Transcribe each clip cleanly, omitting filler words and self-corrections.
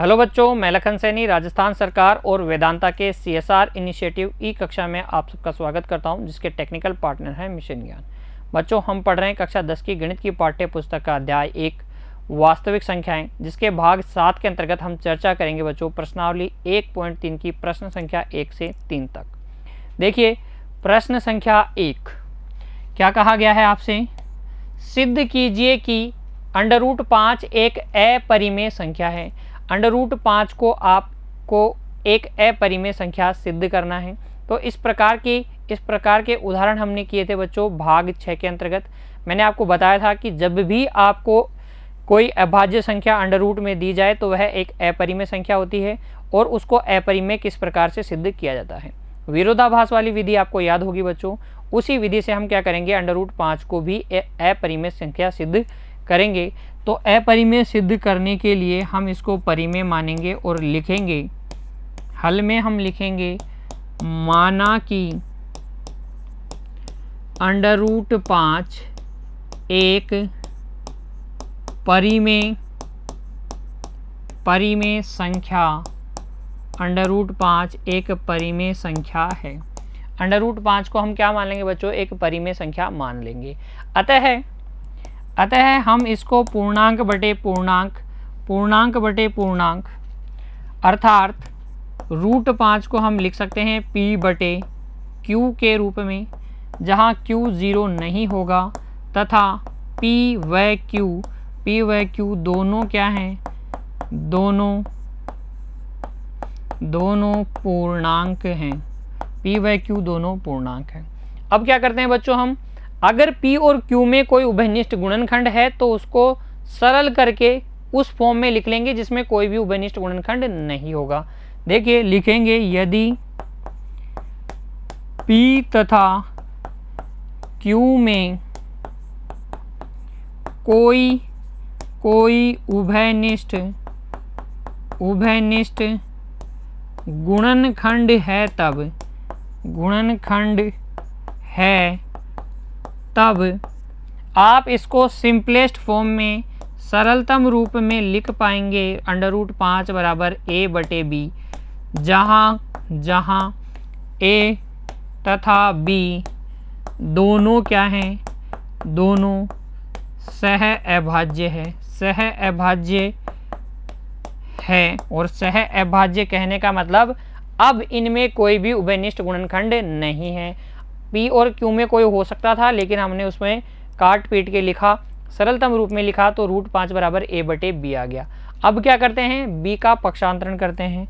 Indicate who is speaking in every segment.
Speaker 1: Hello बच्चों, मैं लखन सैनी राजस्थान सरकार और वेदांता के CSR इनिशिएटिव ई कक्षा में आप सबका स्वागत करता हूं, जिसके टेक्निकल पार्टनर हैं मिशन ज्ञान। बच्चों, हम पढ़ रहे हैं कक्षा 10 की गणित की पाठ्य पुस्तक का अध्याय 1 वास्तविक संख्याएं, जिसके भाग 7 के अंतर्गत हम चर्चा करेंगे बच्चों प्रश्नावली 1.3 की प्रश्न संख्या 1 से 3 तक। देखिए प्रश्न संख्या 1 क्या कहा गया है आपसे, सिद्ध कीजिए कि √5 एक अपरिमेय संख्या है। √5 को आपको एक अपरिमेय संख्या सिद्ध करना है। तो इस प्रकार के उदाहरण हमने किए थे बच्चों भाग 6 के अंतर्गत। मैंने आपको बताया था कि जब भी आपको कोई अभाज्य संख्या अंडर में दी जाए तो वह एक अपरिमेय संख्या होती है और उसको अपरिमेय किस प्रकार से सिद्ध किया जाता है। विरोधाभास वाली विधि आपको याद होगी बच्चों, उसी विधि से हम क्या करेंगे, √5 को भी अपरिमेय संख्या सिद्ध करेंगे। तो अपरिमेय सिद्ध करने के लिए हम इसको परिमेय मानेंगे और लिखेंगे, हल में हम लिखेंगे माना कि √5 एक परिमेय संख्या, √5 एक परिमेय संख्या है। √5 को हम क्या मान लेंगे बच्चों, एक परिमेय संख्या मान लेंगे। अतः हम इसको पूर्णांक बटे पूर्णांक अर्थात √5 को हम लिख सकते हैं P बटे Q के रूप में, जहाँ Q 0 नहीं होगा, तथा P व Q दोनों क्या हैं, दोनों पूर्णांक हैं। P व Q दोनों पूर्णांक हैं। अब क्या करते हैं बच्चों, हम अगर P और Q में कोई उभयनिष्ठ गुणनखंड है तो उसको सरल करके उस फॉर्म में लिख लेंगे जिसमें कोई भी उभयनिष्ठ गुणनखंड नहीं होगा। देखिए लिखेंगे, यदि P तथा Q में कोई उभयनिष्ठ गुणनखंड है तब आप इसको सिंपलेस्ट फॉर्म में सरलतम रूप में लिख पाएंगे √5 बराबर A बटे B, जहाँ A तथा B दोनों क्या हैं, दोनों सह अभाज्य है। और सह अभाज्य कहने का मतलब अब इनमें कोई भी उभयनिष्ठ गुणनखंड नहीं है। P और Q में कोई हो सकता था, लेकिन हमने उसमें काट पीट के लिखा, सरलतम रूप में लिखा, तो √5 बराबर A बटे B आ गया। अब क्या करते हैं, B का पक्षांतरण करते हैं।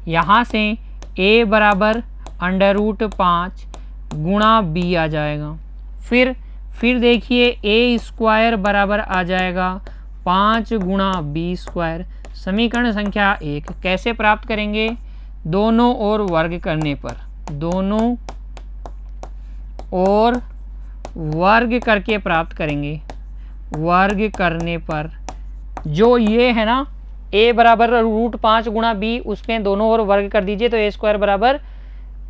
Speaker 1: यहाँ से A बराबर √5 गुणा B आ जाएगा। फिर देखिए A² बराबर आ जाएगा 5 गुणा B²। समीकरण संख्या 1 कैसे प्राप्त करेंगे, दोनों ओर वर्ग करने पर, दोनों और वर्ग करके प्राप्त करेंगे। वर्ग करने पर जो ये है ना, A बराबर √5 गुणा B, उसके दोनों ओर वर्ग कर दीजिए तो A² बराबर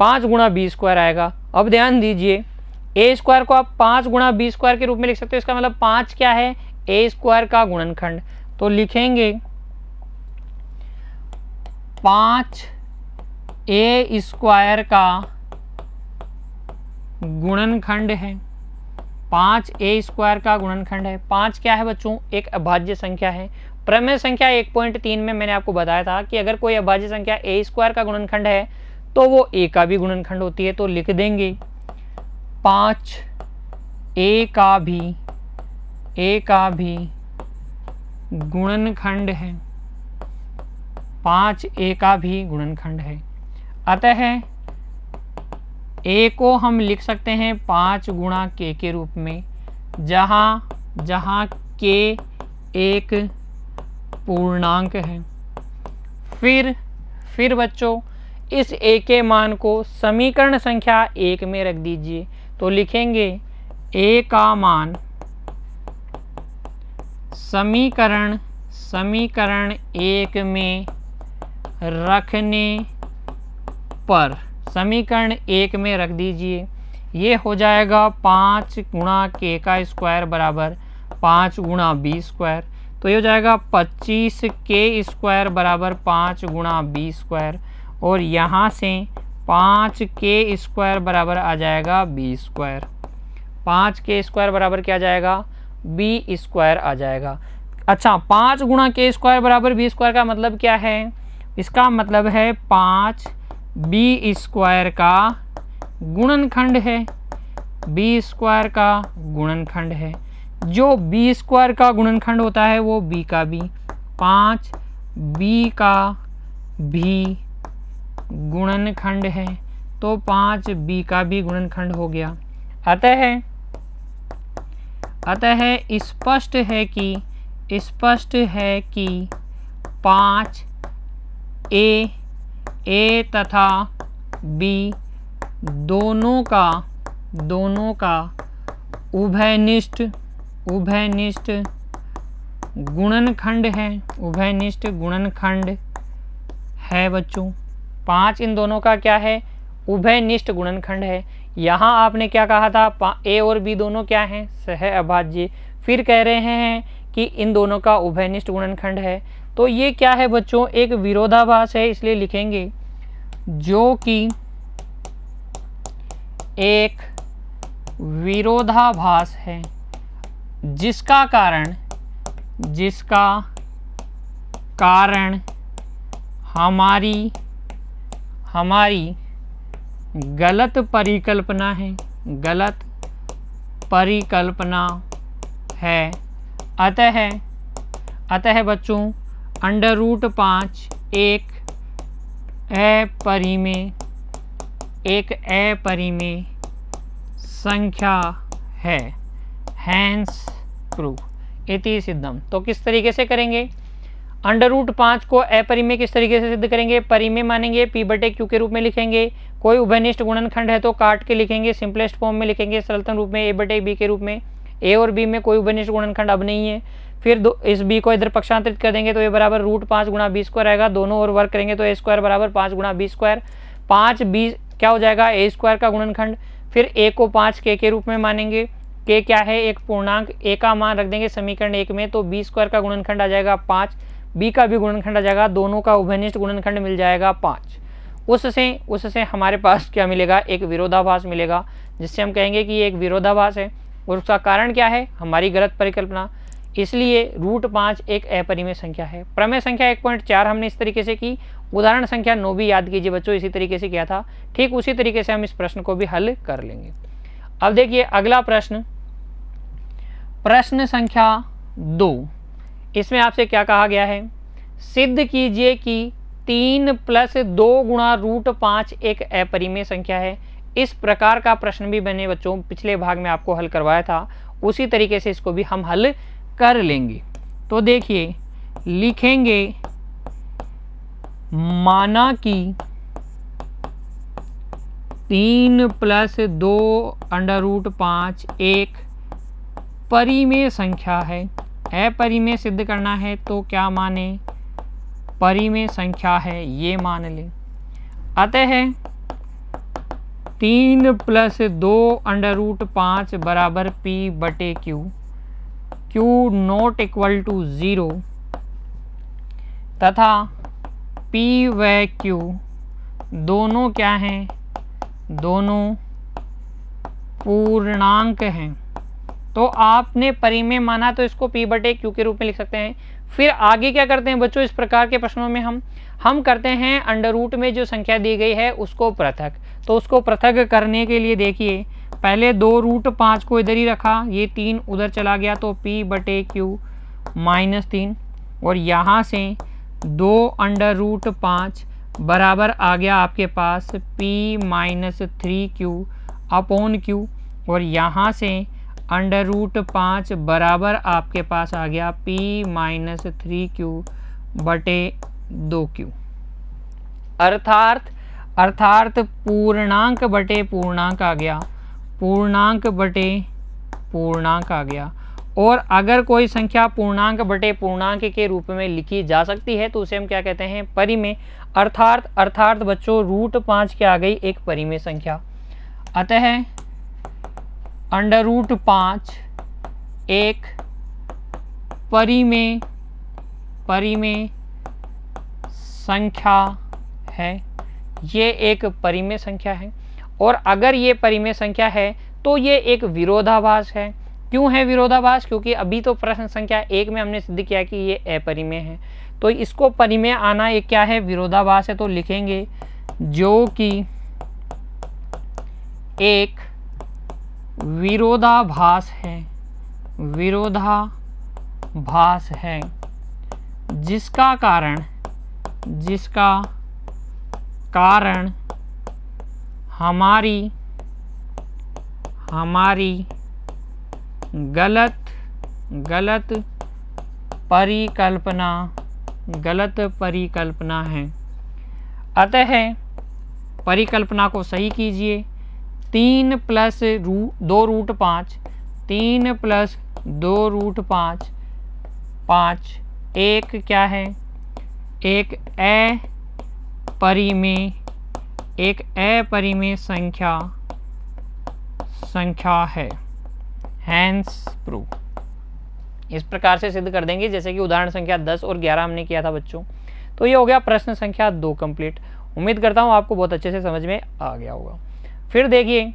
Speaker 1: 5 गुणा B² आएगा। अब ध्यान दीजिए, A² को आप 5 गुणा B² के रूप में लिख सकते हो। इसका मतलब 5 क्या है, A² का गुणनखंड। तो लिखेंगे 5 A² का गुणनखंड है, 5 A² का गुणनखंड है। 5 क्या है बच्चों, एक अभाज्य संख्या है। प्रमेय संख्या 1.3 में मैंने आपको बताया था कि अगर कोई अभाज्य संख्या A² का गुणनखंड है तो वो A का भी गुणनखंड होती है। तो लिख देंगे 5 A का भी गुणनखंड है, 5 A का भी गुणनखंड है। अतः A को हम लिख सकते हैं 5 गुणा K के रूप में, जहाँ K एक पूर्णांक है। फिर बच्चों इस A के मान को समीकरण संख्या 1 में रख दीजिए। तो लिखेंगे A का मान समीकरण 1 में रखने पर, समीकरण 1 में रख दीजिए, ये हो जाएगा 5 गुणा K² बराबर 5 गुणा B²। तो ये हो जाएगा 25k² बराबर 5 गुणा b², और यहाँ से 5k² बराबर आ जाएगा b²। 5k² बराबर क्या आ जाएगा, b² आ जाएगा। अच्छा, 5 गुणा k² बराबर b² का मतलब क्या है, इसका मतलब है 5b² का गुणनखंड है, b² का गुणनखंड है। जो b² का गुणनखंड होता है वो b का भी, 5b का भी गुणनखंड है, तो 5b का भी गुणनखंड हो गया। अतः स्पष्ट है कि 5a तथा b दोनों का उभयनिष्ठ गुणनखंड है बच्चों। 5 इन दोनों का क्या है, उभयनिष्ठ गुणनखंड है। यहाँ आपने क्या कहा था, a और b दोनों क्या हैं, सह अभाज्य। फिर कह रहे हैं कि इन दोनों का उभयनिष्ठ गुणनखंड है, तो ये क्या है बच्चों, एक विरोधाभास है, इसलिए लिखेंगे जो कि एक विरोधाभास है, जिसका कारण हमारी गलत परिकल्पना है। अतः बच्चों √5 एक अपरिमेय संख्या है। हैंस प्रूफ इति सिद्धम। तो किस तरीके से करेंगे, √5 को अपरिमेय किस तरीके से सिद्ध करेंगे, परिमेय मानेंगे, p/q के रूप में लिखेंगे। कोई उभयनिष्ठ गुणनखंड है तो काट के लिखेंगे, सिंपलेस्ट फॉर्म में लिखेंगे, सरलतम रूप में a/b के रूप में। a और b में कोई उभयनिष्ठ गुणनखंड अब नहीं है। फिर इस b को इधर पक्षांतरित कर देंगे तो ये बराबर √5 गुणा b² आएगा। दोनों ओर वर्क करेंगे तो a² बराबर 5 गुणा b²। 5b क्या हो जाएगा, a² का गुणनखंड। फिर a को 5k के रूप में मानेंगे। k क्या है, एक पूर्णांक, a का मान रख देंगे समीकरण 1 में, तो b² का गुणनखंड आ जाएगा 5, b का भी गुणनखंड आ जाएगा, दोनों का उभयनिष्ठ गुणनखंड मिल जाएगा 5। उससे हमारे पास क्या मिलेगा, एक विरोधाभास मिलेगा, जिससे हम कहेंगे कि ये एक विरोधाभास है। और उसका कारण क्या है, हमारी गलत परिकल्पना। इसलिए √5 एक अपरिमेय संख्या है। प्रमेय संख्या 1.4 हमने इस तरीके से की। उदाहरण संख्या 9 भी याद कीजिए बच्चों, इसी तरीके से किया था। ठीक उसी तरीके से हम इस प्रश्न को भी हल कर लेंगे। अब देखिए अगला प्रश्न संख्या 2। इसमें आपसे क्या कहा गया है, सिद्ध कीजिए कि 3 + 2 गुणा √5 एक अपरिमेय संख्या है। इस प्रकार का प्रश्न भी मैंने बच्चों पिछले भाग में आपको हल करवाया था, उसी तरीके से इसको भी हम हल कर लेंगे। तो देखिए लिखेंगे, माना कि 3 + 2 √5 एक परिमेय संख्या है। अपरिमेय सिद्ध करना है तो क्या माने, परिमेय संख्या है, ये मान लें। अतः 3 + 2 √5 बराबर p/q, q ≠ 0 तथा p व q दोनों क्या हैं, दोनों पूर्णांक हैं। तो आपने परिमेय माना तो इसको p/q के रूप में लिख सकते हैं। फिर आगे क्या करते हैं बच्चों, इस प्रकार के प्रश्नों में हम करते हैं अंडर रूट में जो संख्या दी गई है उसको पृथक। तो उसको पृथक करने के लिए देखिए, पहले 2 √5 को इधर ही रखा, ये 3 उधर चला गया तो p/q -3, और यहाँ से 2 √5 बराबर आ गया आपके पास p -3q/q, और यहाँ से √5 बराबर आपके पास आ गया p -3q/2q। अर्थात पूर्णांक बटे पूर्णांक आ गया, पूर्णांक बटे पूर्णांक आ गया। और अगर कोई संख्या पूर्णांक बटे पूर्णांक के रूप में लिखी जा सकती है तो उसे हम क्या कहते हैं, परिमेय। अर्थात बच्चों √5 क्या आ गई, एक परिमेय संख्या। अतः √5 एक परिमेय परिमेय संख्या है, ये एक परिमेय संख्या है। और अगर ये परिमेय संख्या है तो ये एक विरोधाभास है। क्यों है विरोधाभास? क्योंकि अभी तो प्रश्न संख्या 1 में हमने सिद्ध किया कि ये अपरिमेय है, तो इसको परिमेय आना ये क्या है? विरोधाभास है। तो लिखेंगे जो कि एक विरोधाभास है, विरोधाभास है, जिसका कारण हमारी गलत परिकल्पना है। अतः परिकल्पना को सही कीजिए। 3 + 2√5, 3 + 2√5, 5 एक क्या है? एक अपरिमेय संख्या है। Hence proof. इस प्रकार से सिद्ध कर देंगे जैसे कि उदाहरण संख्या 10 और 11 हमने किया था बच्चों। तो ये हो गया प्रश्न संख्या 2 कंप्लीट। उम्मीद करता हूँ आपको बहुत अच्छे से समझ में आ गया होगा। फिर देखिए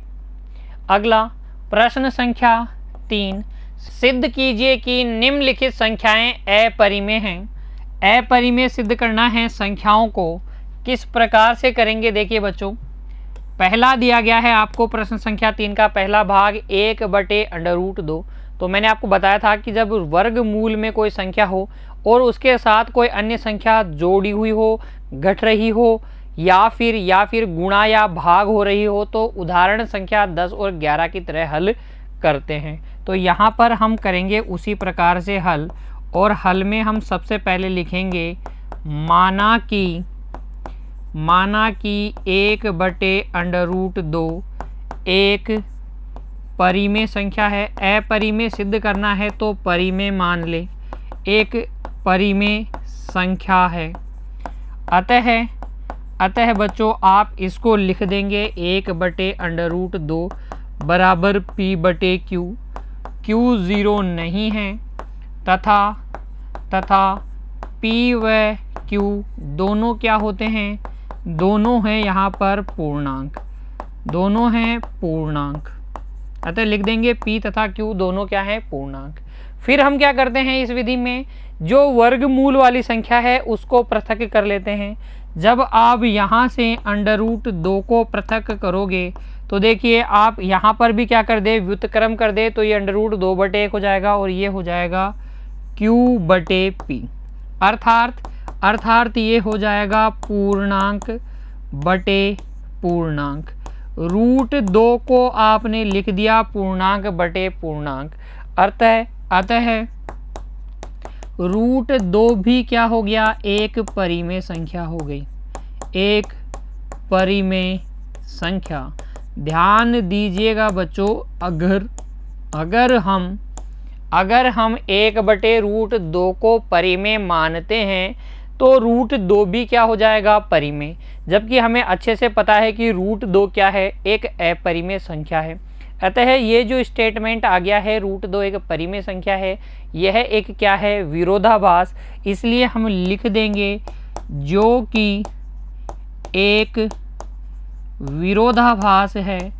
Speaker 1: अगला प्रश्न संख्या 3, सिद्ध कीजिए कि निम्नलिखित संख्याएं अपरिमेय हैं। अपरिमेय सिद्ध करना है संख्याओं को, किस प्रकार से करेंगे? देखिए बच्चों, पहला दिया गया है आपको प्रश्न संख्या 3 का पहला भाग 1/√2। तो मैंने आपको बताया था कि जब वर्गमूल में कोई संख्या हो और उसके साथ कोई अन्य संख्या जोड़ी हुई हो, घट रही हो, या फिर गुणा या भाग हो रही हो, तो उदाहरण संख्या 10 और 11 की तरह हल करते हैं। तो यहाँ पर हम करेंगे उसी प्रकार से हल, और हल में हम सबसे पहले लिखेंगे माना कि 1/√2 एक परिमेय संख्या है। अपरिमेय सिद्ध करना है तो परिमेय मान ले, एक परिमेय संख्या है। अतः बच्चों आप इसको लिख देंगे 1/√2 बराबर p/q। q 0 नहीं है तथा p व q दोनों क्या होते हैं? दोनों हैं यहाँ पर पूर्णांक, दोनों हैं पूर्णांक। अतः लिख देंगे p तथा q दोनों क्या है? पूर्णांक। फिर हम क्या करते हैं इस विधि में, जो वर्गमूल वाली संख्या है उसको पृथक कर लेते हैं। जब आप यहाँ से √2 को पृथक करोगे तो देखिए आप यहाँ पर भी क्या कर दे? व्युत्क्रम कर दे, तो ये √2/1 हो जाएगा और ये हो जाएगा q/p। अर्थात ये हो जाएगा पूर्णांक बटे पूर्णांक। √2 को आपने लिख दिया पूर्णांक बटे पूर्णांक। अतः √2 भी क्या हो गया? एक परिमेय संख्या हो गई, एक परिमेय संख्या। ध्यान दीजिएगा बच्चों, अगर हम 1/√2 को परिमेय मानते हैं तो √2 भी क्या हो जाएगा? परिमेय। जबकि हमें अच्छे से पता है कि √2 क्या है? एक अपरिमेय संख्या है। अतः ये जो स्टेटमेंट आ गया है √2 एक परिमेय संख्या है, यह एक क्या है? विरोधाभास। इसलिए हम लिख देंगे जो कि एक विरोधाभास है,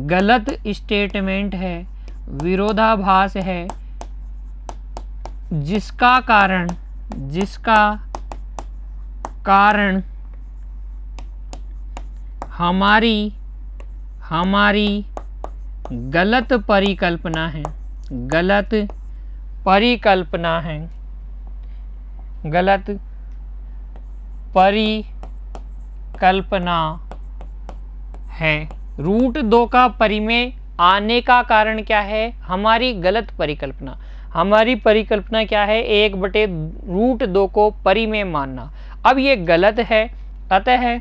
Speaker 1: गलत स्टेटमेंट है, विरोधाभास है, जिसका कारण हमारी गलत परिकल्पना है, गलत परिकल्पना है। √2 का परिमेय आने का कारण क्या है? हमारी गलत परिकल्पना। हमारी परिकल्पना क्या है? 1/√2 को परिमेय मानना। अब ये गलत है। अतः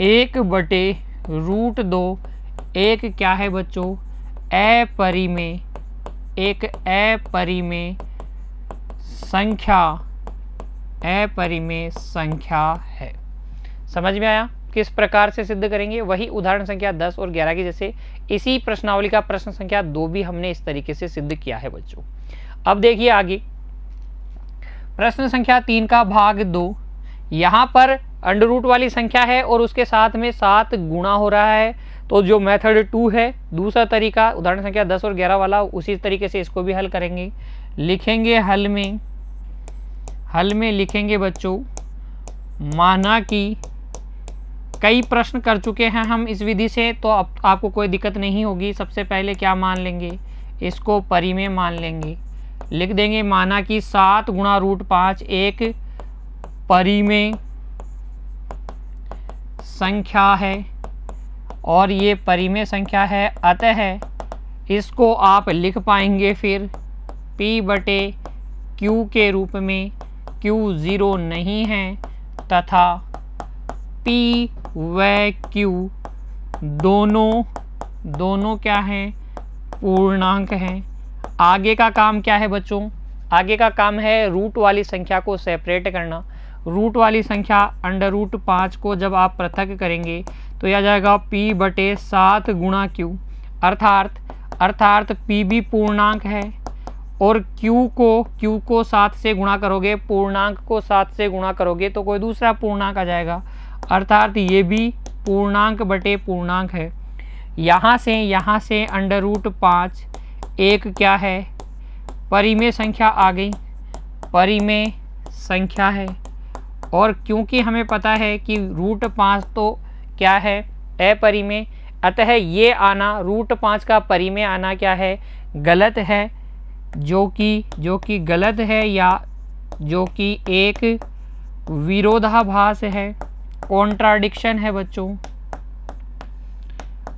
Speaker 1: 1/√2 एक क्या है बच्चों? अपरिमेय, एक अपरिमेय संख्या है। समझ में आया? किस प्रकार से सिद्ध करेंगे? वही उदाहरण संख्या 10 और 11 की जैसे इसी प्रश्नावली का प्रश्न संख्या 2 भी हमने इस तरीके से सिद्ध किया है बच्चों। अब देखिए आगे प्रश्न संख्या 3 का भाग 2। यहाँ पर अंडर रूट वाली संख्या है और उसके साथ में 7 गुणा हो रहा है, तो जो मेथड 2 है, दूसरा तरीका उदाहरण संख्या 10 और 11 वाला, उसी तरीके से इसको भी हल करेंगे। लिखेंगे हल में लिखेंगे बच्चों, माना कि कई प्रश्न कर चुके हैं हम इस विधि से, तो अब आपको कोई दिक्कत नहीं होगी। सबसे पहले क्या मान लेंगे, इसको परिमेय मान लेंगे। लिख देंगे माना कि 7 गुणा रूट 5 एक परिमेय संख्या है और ये परिमेय संख्या है, अतः इसको आप लिख पाएंगे फिर P/Q के रूप में। Q 0 नहीं है तथा P व Q दोनों क्या हैं, पूर्णांक हैं। आगे का काम क्या है बच्चों, आगे का काम है रूट वाली संख्या को सेपरेट करना। रूट वाली संख्या अंडर रूट 5 को जब आप पृथक करेंगे तो यह आ जाएगा P/7 गुणा Q, अर्थात P भी पूर्णांक है और Q को 7 से गुणा करोगे, पूर्णांक को 7 से गुणा करोगे तो कोई दूसरा पूर्णांक आ जाएगा, अर्थात ये भी पूर्णांक बटे पूर्णांक है। यहाँ से अंडर रूट 5 एक क्या है, परिमेय संख्या आ गई, परिमेय संख्या है। और क्योंकि हमें पता है कि रूट 5 तो क्या है, अपरिमेय, अतः ये आना रूट 5 का परिमेय आना क्या है, गलत है, जो कि गलत है या जो कि एक विरोधाभास है, कॉन्ट्राडिक्शन है बच्चों।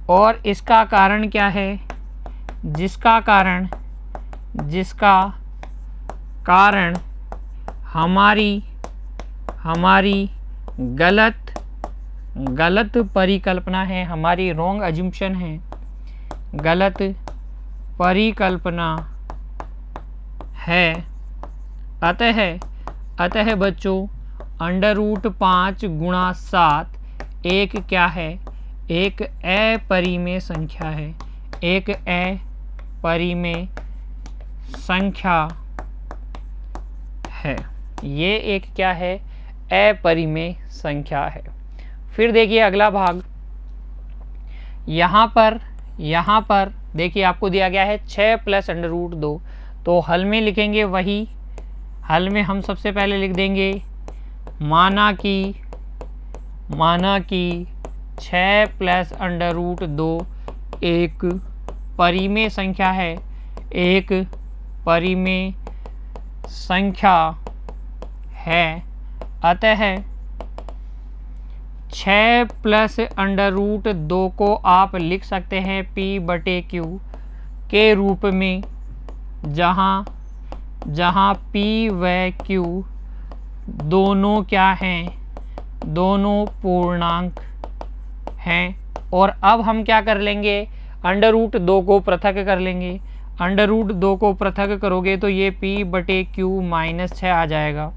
Speaker 1: और इसका कारण क्या है, जिसका कारण हमारी गलत परिकल्पना है, हमारी रॉन्ग अजम्पशन है, गलत परिकल्पना है। अतः बच्चों अंडर रूट 5 गुणा 7 एक क्या है, एक अपरिमेय संख्या है, एक अपरिमेय संख्या है। ये एक क्या है, अपरिमेय संख्या है। फिर देखिए अगला भाग, यहाँ पर देखिए आपको दिया गया है 6 प्लस अंडर रूट 2, तो हल में लिखेंगे वही। हल में हम सबसे पहले लिख देंगे माना कि 6 प्लस अंडर रूट 2 एक परिमेय संख्या है, एक परिमेय संख्या है। अतः 6 प्लस अंडर रूट 2 को आप लिख सकते हैं P/Q के रूप में, जहाँ P व Q दोनों क्या हैं, दोनों पूर्णांक हैं। और अब हम क्या कर लेंगे, अंडर रूट 2 को पृथक कर लेंगे। अंडर रूट 2 को पृथक करोगे तो ये P/Q - 6 आ जाएगा।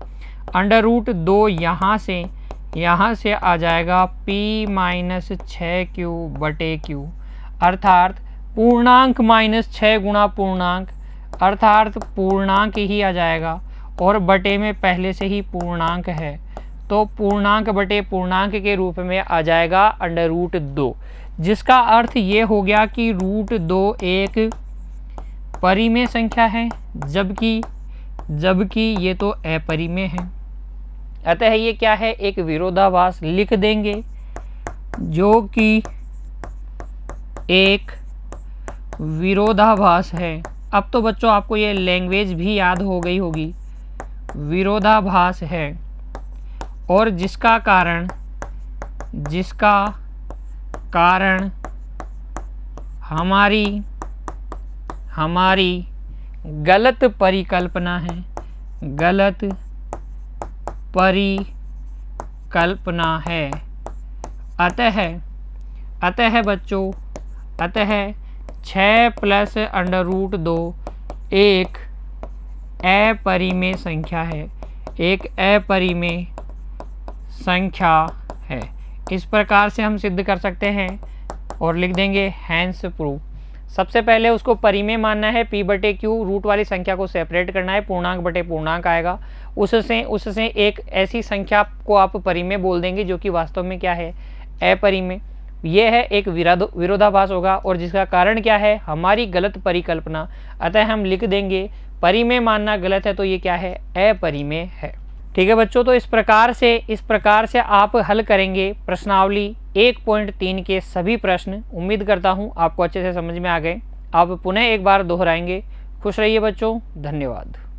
Speaker 1: अंडर रूट 2 यहाँ से आ जाएगा P - 6Q/Q, अर्थात पूर्णांक -6 गुणा पूर्णांक, अर्थात पूर्णांक ही आ जाएगा और बटे में पहले से ही पूर्णांक है, तो पूर्णांक बटे पूर्णांक के रूप में आ जाएगा अंडर रूट 2, जिसका अर्थ ये हो गया कि रूट 2 एक परिमेय संख्या है, जबकि ये तो अपरिमेय है। अतः ये क्या है, एक विरोधाभास लिख देंगे, जो कि एक विरोधाभास है। अब तो बच्चों आपको ये लैंग्वेज भी याद हो गई होगी, विरोधाभास है, और जिसका कारण हमारी गलत परिकल्पना है, गलत परिकल्पना है। अतः बच्चों 6 प्लस अंडर रूट 2 एक अपरिमेय संख्या है, एक अपरिमेय संख्या है। इस प्रकार से हम सिद्ध कर सकते हैं और लिख देंगे हैंस प्रूव। सबसे पहले उसको परिमेय मानना है, p बटे क्यू रूट वाली संख्या को सेपरेट करना है, पूर्णांक बटे पूर्णांक आएगा, उससे एक ऐसी संख्या को आप परिमेय बोल देंगे जो कि वास्तव में क्या है, अपरिमेय। यह है एक विरोधाभास होगा और जिसका कारण क्या है, हमारी गलत परिकल्पना। अतः हम लिख देंगे परिमेय मानना गलत है, तो ये क्या है, अपरिमेय है। ठीक है बच्चों, तो इस प्रकार से आप हल करेंगे प्रश्नावली 1.3 के सभी प्रश्न। उम्मीद करता हूँ आपको अच्छे से समझ में आ गए। आप पुनः एक बार दोहराएंगे। खुश रहिए बच्चों, धन्यवाद।